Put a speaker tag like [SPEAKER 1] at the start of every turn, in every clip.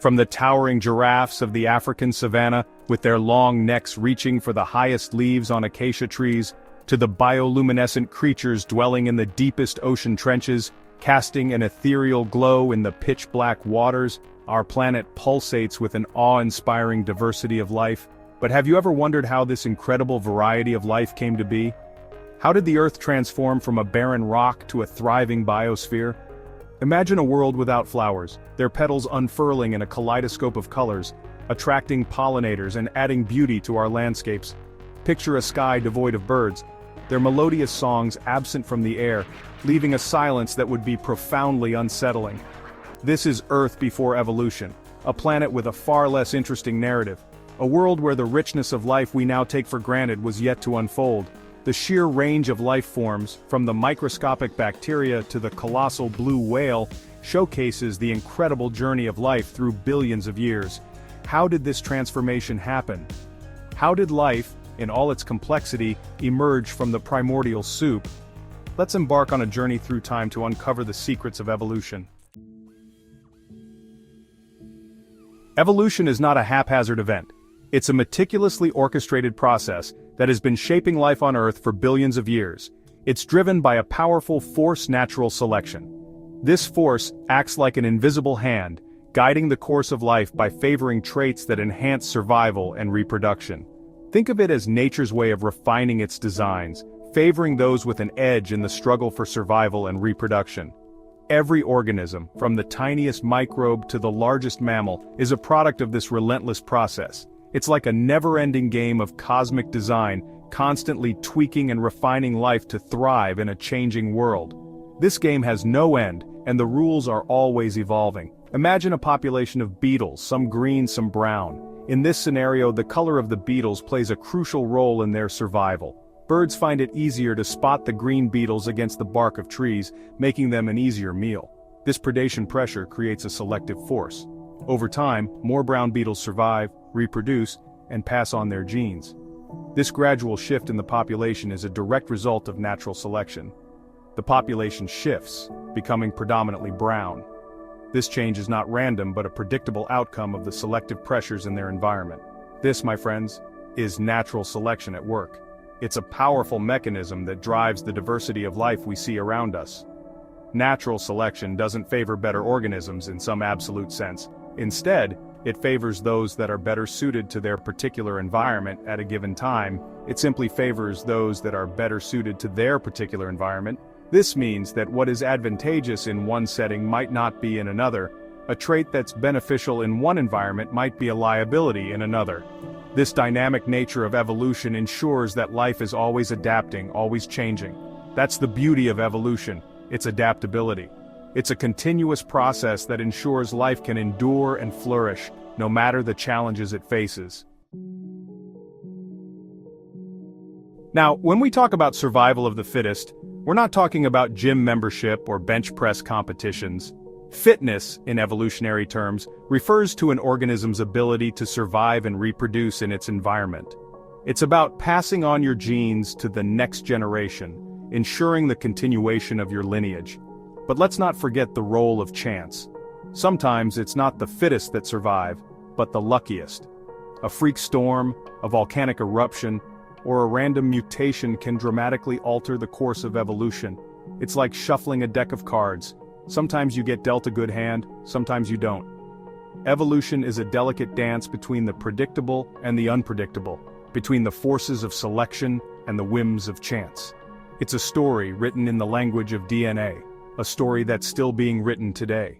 [SPEAKER 1] From the towering giraffes of the African savanna, with their long necks reaching for the highest leaves on acacia trees, to the bioluminescent creatures dwelling in the deepest ocean trenches, casting an ethereal glow in the pitch-black waters, our planet pulsates with an awe-inspiring diversity of life. But have you ever wondered how this incredible variety of life came to be? How did the Earth transform from a barren rock to a thriving biosphere? Imagine a world without flowers, their petals unfurling in a kaleidoscope of colors, attracting pollinators and adding beauty to our landscapes. Picture a sky devoid of birds, their melodious songs absent from the air, leaving a silence that would be profoundly unsettling. This is Earth before evolution, a planet with a far less interesting narrative, a world where the richness of life we now take for granted was yet to unfold. The sheer range of life forms, from the microscopic bacteria to the colossal blue whale, showcases the incredible journey of life through billions of years. How did this transformation happen? How did life, in all its complexity, emerge from the primordial soup? Let's embark on a journey through time to uncover the secrets of evolution. Evolution is not a haphazard event. It's a meticulously orchestrated process that has been shaping life on Earth for billions of years. It's driven by a powerful force: natural selection. This force acts like an invisible hand, guiding the course of life by favoring traits that enhance survival and reproduction. Think of it as nature's way of refining its designs, favoring those with an edge in the struggle for survival and reproduction. Every organism, from the tiniest microbe to the largest mammal, is a product of this relentless process. It's like a never-ending game of cosmic design, constantly tweaking and refining life to thrive in a changing world. This game has no end, and the rules are always evolving. Imagine a population of beetles, some green, some brown. In this scenario, the color of the beetles plays a crucial role in their survival. Birds find it easier to spot the green beetles against the bark of trees, making them an easier meal. This predation pressure creates a selective force. Over time, more brown beetles survive, reproduce, and pass on their genes. This gradual shift in the population is a direct result of natural selection. The population shifts, becoming predominantly brown. This change is not random but a predictable outcome of the selective pressures in their environment. This, my friends, is natural selection at work. It's a powerful mechanism that drives the diversity of life we see around us. Natural selection doesn't favor better organisms in some absolute sense. Instead, it favors those that are better suited to their particular environment at a given time. It simply favors those that are better suited to their particular environment. This means that what is advantageous in one setting might not be in another. A trait that's beneficial in one environment might be a liability in another. This dynamic nature of evolution ensures that life is always adapting, always changing. That's the beauty of evolution, its adaptability. It's a continuous process that ensures life can endure and flourish, no matter the challenges it faces. Now, when we talk about survival of the fittest, we're not talking about gym membership or bench press competitions. Fitness, in evolutionary terms, refers to an organism's ability to survive and reproduce in its environment. It's about passing on your genes to the next generation, ensuring the continuation of your lineage. But let's not forget the role of chance. Sometimes it's not the fittest that survive, but the luckiest. A freak storm, a volcanic eruption, or a random mutation can dramatically alter the course of evolution. It's like shuffling a deck of cards. Sometimes you get dealt a good hand, sometimes you don't. Evolution is a delicate dance between the predictable and the unpredictable, between the forces of selection and the whims of chance. It's a story written in the language of DNA, a story that's still being written today.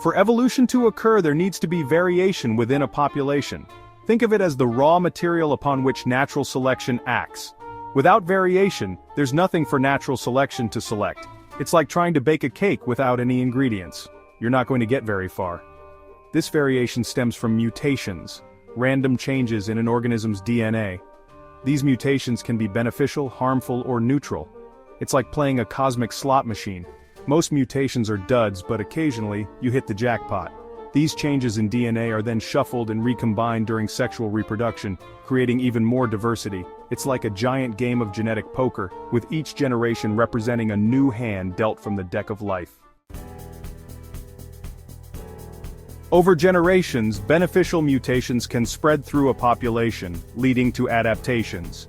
[SPEAKER 1] For evolution to occur, there needs to be variation within a population. Think of it as the raw material upon which natural selection acts. Without variation, there's nothing for natural selection to select. It's like trying to bake a cake without any ingredients. You're not going to get very far. This variation stems from mutations, random changes in an organism's DNA. These mutations can be beneficial, harmful, or neutral. It's like playing a cosmic slot machine. Most mutations are duds, but occasionally, you hit the jackpot. These changes in DNA are then shuffled and recombined during sexual reproduction, creating even more diversity. It's like a giant game of genetic poker, with each generation representing a new hand dealt from the deck of life. Over generations, beneficial mutations can spread through a population, leading to adaptations.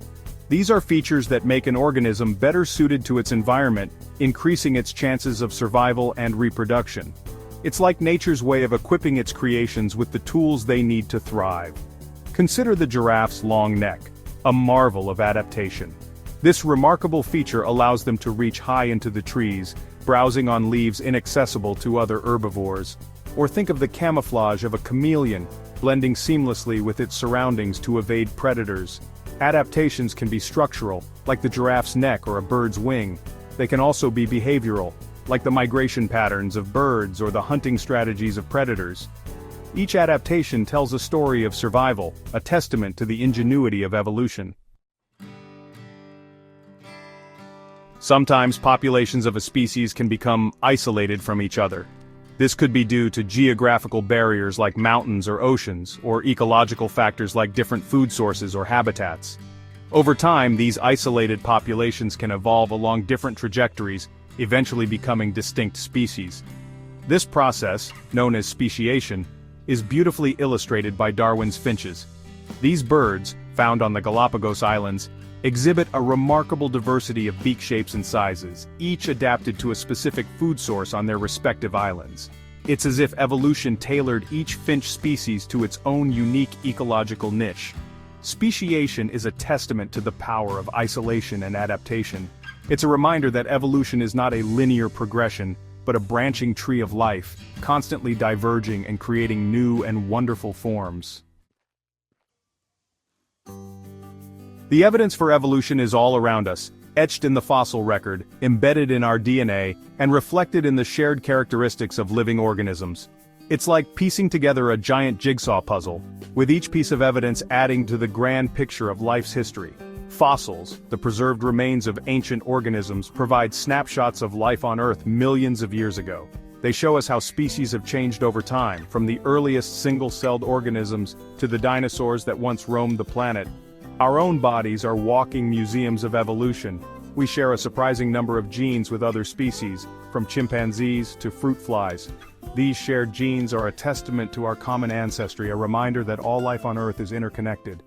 [SPEAKER 1] These are features that make an organism better suited to its environment, increasing its chances of survival and reproduction. It's like nature's way of equipping its creations with the tools they need to thrive. Consider the giraffe's long neck, a marvel of adaptation. This remarkable feature allows them to reach high into the trees, browsing on leaves inaccessible to other herbivores. Or think of the camouflage of a chameleon, blending seamlessly with its surroundings to evade predators. Adaptations can be structural, like the giraffe's neck or a bird's wing. They can also be behavioral, like the migration patterns of birds or the hunting strategies of predators. Each adaptation tells a story of survival, a testament to the ingenuity of evolution. Sometimes populations of a species can become isolated from each other. This could be due to geographical barriers like mountains or oceans, or ecological factors like different food sources or habitats. Over time, these isolated populations can evolve along different trajectories, eventually becoming distinct species. This process, known as speciation, is beautifully illustrated by Darwin's finches. These birds, found on the Galapagos Islands, exhibit a remarkable diversity of beak shapes and sizes, each adapted to a specific food source on their respective islands. It's as if evolution tailored each finch species to its own unique ecological niche. Speciation is a testament to the power of isolation and adaptation. It's a reminder that evolution is not a linear progression, but a branching tree of life, constantly diverging and creating new and wonderful forms. The evidence for evolution is all around us, etched in the fossil record, embedded in our DNA, and reflected in the shared characteristics of living organisms. It's like piecing together a giant jigsaw puzzle, with each piece of evidence adding to the grand picture of life's history. Fossils, the preserved remains of ancient organisms, provide snapshots of life on Earth millions of years ago. They show us how species have changed over time, from the earliest single-celled organisms to the dinosaurs that once roamed the planet. Our own bodies are walking museums of evolution. We share a surprising number of genes with other species, from chimpanzees to fruit flies. These shared genes are a testament to our common ancestry, a reminder that all life on Earth is interconnected.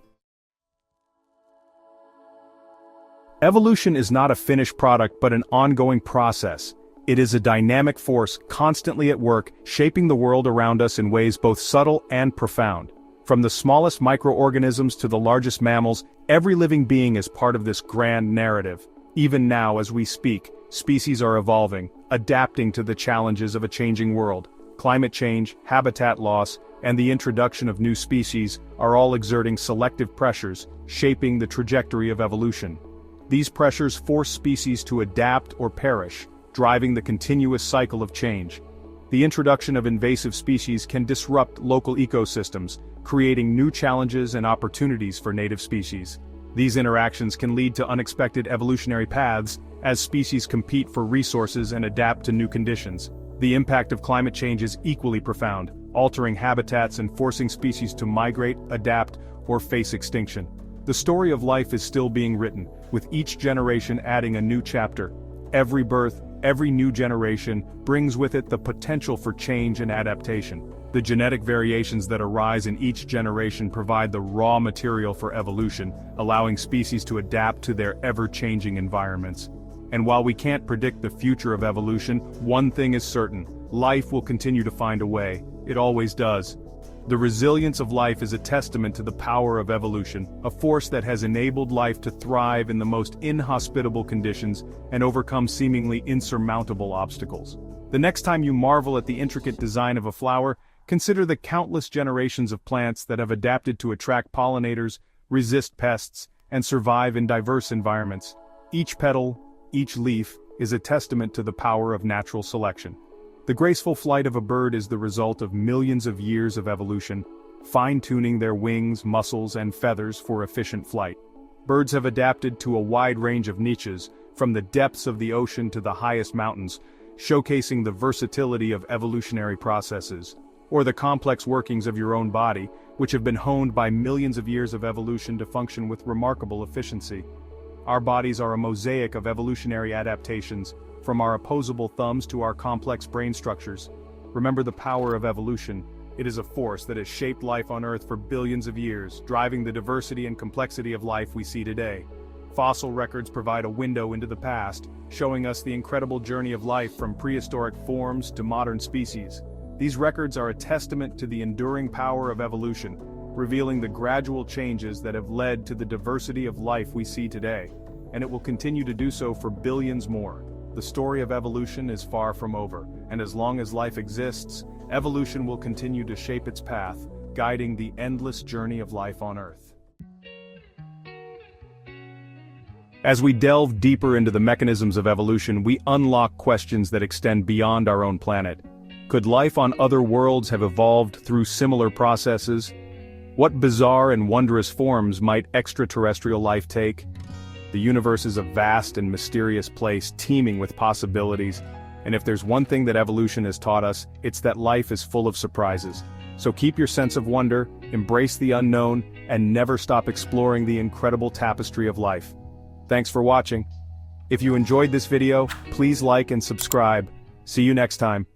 [SPEAKER 1] Evolution is not a finished product but an ongoing process. It is a dynamic force constantly at work, shaping the world around us in ways both subtle and profound. From the smallest microorganisms to the largest mammals, every living being is part of this grand narrative. Even now as we speak, species are evolving, adapting to the challenges of a changing world. Climate change, habitat loss, and the introduction of new species are all exerting selective pressures, shaping the trajectory of evolution. These pressures force species to adapt or perish, driving the continuous cycle of change. The introduction of invasive species can disrupt local ecosystems, creating new challenges and opportunities for native species. These interactions can lead to unexpected evolutionary paths, as species compete for resources and adapt to new conditions. The impact of climate change is equally profound, altering habitats and forcing species to migrate, adapt, or face extinction. The story of life is still being written, with each generation adding a new chapter. Every birth, every new generation, brings with it the potential for change and adaptation. The genetic variations that arise in each generation provide the raw material for evolution, allowing species to adapt to their ever-changing environments. And while we can't predict the future of evolution, one thing is certain: life will continue to find a way. It always does. The resilience of life is a testament to the power of evolution, a force that has enabled life to thrive in the most inhospitable conditions and overcome seemingly insurmountable obstacles. The next time you marvel at the intricate design of a flower, consider the countless generations of plants that have adapted to attract pollinators, resist pests, and survive in diverse environments. Each petal, each leaf, is a testament to the power of natural selection. The graceful flight of a bird is the result of millions of years of evolution, fine-tuning their wings, muscles, and feathers for efficient flight. Birds have adapted to a wide range of niches, from the depths of the ocean to the highest mountains, showcasing the versatility of evolutionary processes, or the complex workings of your own body, which have been honed by millions of years of evolution to function with remarkable efficiency. Our bodies are a mosaic of evolutionary adaptations, from our opposable thumbs to our complex brain structures. Remember the power of evolution. It is a force that has shaped life on Earth for billions of years, driving the diversity and complexity of life we see today. Fossil records provide a window into the past, showing us the incredible journey of life from prehistoric forms to modern species. These records are a testament to the enduring power of evolution, revealing the gradual changes that have led to the diversity of life we see today, and it will continue to do so for billions more. The story of evolution is far from over, and as long as life exists, evolution will continue to shape its path, guiding the endless journey of life on Earth. As we delve deeper into the mechanisms of evolution, we unlock questions that extend beyond our own planet. Could life on other worlds have evolved through similar processes? What bizarre and wondrous forms might extraterrestrial life take? The universe is a vast and mysterious place teeming with possibilities, and if there's one thing that evolution has taught us, it's that life is full of surprises. So keep your sense of wonder, embrace the unknown, and never stop exploring the incredible tapestry of life. Thanks for watching. If you enjoyed this video, please like and subscribe. See you next time.